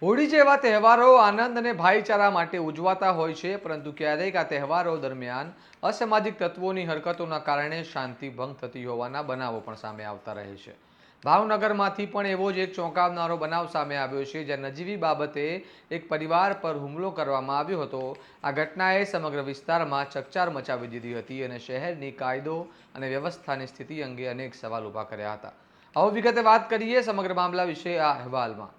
હોળી જેવા તહેવારો આનંદ અને ભાઈચારા માટે ઉજવાતા હોય છે, પરંતુ ક્યારેક આ તહેવારો દરમિયાન અસામાજિક તત્વોની હરકતોના કારણે શાંતિ ભંગ થતી હોવાના બનાવો પણ સામે આવતા રહે છે. ભાવનગરમાંથી પણ એવો જ એક ચોંકાવનારો બનાવ સામે આવ્યો છે, જ્યાં નજીવી બાબતે એક પરિવાર પર હુમલો કરવામાં આવ્યો હતો. આ ઘટનાએ સમગ્ર વિસ્તારમાં ચકચાર મચાવી દીધી હતી અને શહેરની કાયદો અને વ્યવસ્થાની સ્થિતિ અંગે અનેક સવાલ ઊભા કર્યા હતા. આવો વિગતે વાત કરીએ સમગ્ર મામલા વિશે આ અહેવાલમાં.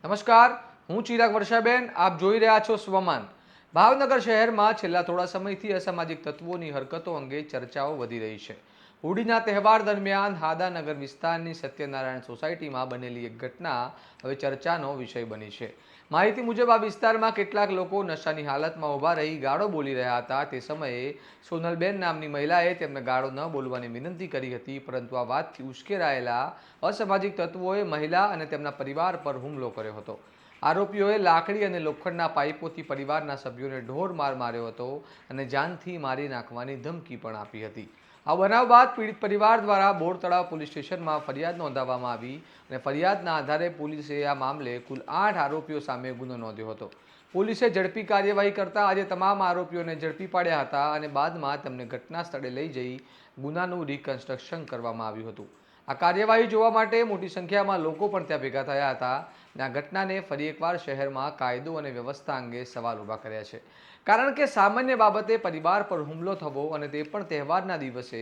નમસ્કાર, હું ચિરાગ વર્ષાબેન. આપ જોઈ રહ્યા છો સ્વમાન. ભાવનગર શહેરમાં છેલ્લા થોડા સમયથી અસામાજિક તત્વોની હરકતો અંગે ચર્ચાઓ વધી રહી છે. હોળીના તહેવાર દરમિયાન હાદાનગર વિસ્તારની સત્યનારાયણ સોસાયટીમાં બનેલી એક ઘટના હવે ચર્ચાનો વિષય બની છે. માહિતી મુજબ આ વિસ્તારમાં કેટલાક લોકો નશાની હાલતમાં ઊભા રહી ગાળો બોલી રહ્યા હતા. તે સમયે સોનલબેન નામની મહિલાએ તેમને ગાળો ન બોલવાની વિનંતી કરી હતી, પરંતુ આ વાતથી ઉશ્કેરાયેલા અસામાજિક તત્વોએ મહિલા અને તેમના પરિવાર પર હુમલો કર્યો હતો. આરોપીઓએ લાકડી અને લોખંડના પાઇપોથી પરિવારના સભ્યોને ઢોર માર માર્યો હતો અને જાનથી મારી નાખવાની ધમકી પણ આપી હતી. આ બનાવ બાદ પીડિત પરિવાર દ્વારા બોર તળાવ પોલીસ સ્ટેશનમાં ફરિયાદ નોંધાવવામાં આવી અને ફરિયાદના આધારે પોલીસે આ મામલે કુલ 8 આરોપીઓ સામે ગુનો નોંધ્યો હતો. પોલીસે ઝડપી કાર્યવાહી કરતા આજે તમામ આરોપીઓને ઝડપી પાડ્યા હતા અને બાદમાં તેમને ઘટના સ્થળે લઈ જઈ ગુનાનું રિકન્સ્ટ્રક્શન કરવામાં આવ્યું હતું. આ કાર્યવાહી જોવા માટે મોટી સંખ્યામાં લોકો પણ ત્યાં ભેગા થયા હતા અને આ ઘટનાને ફરી એકવાર શહેરમાં કાયદો અને વ્યવસ્થા અંગે સવાલ ઊભા કર્યા છે. કારણ કે સામાન્ય બાબતે પરિવાર પર હુમલો થવો અને તે પણ તહેવારના દિવસે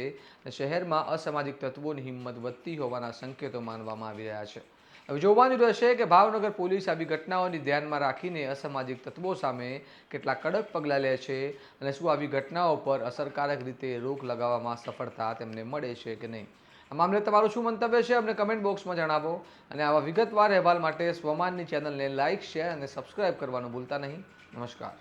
શહેરમાં અસામાજિક તત્વોની હિંમત વધતી હોવાના સંકેતો માનવામાં આવી રહ્યા છે. હવે જોવાનું રહેશે કે ભાવનગર પોલીસ આવી ઘટનાઓને ધ્યાનમાં રાખીને અસામાજિક તત્વો સામે કેટલા કડક પગલાં લે છે અને શું આવી ઘટનાઓ પર અસરકારક રીતે રોક લગાવવામાં સફળતા તેમને મળે છે કે નહીં. આ મામલે તમારું શું મંતવ્ય છે અમને કમેન્ટ બોક્સમાં જણાવો અને આવા વિગતવાર અહેવાલ માટે સ્વમાનની ચેનલને લાઇક, શેર અને સબસ્ક્રાઇબ કરવાનું ભૂલતા નહીં. નમસ્કાર.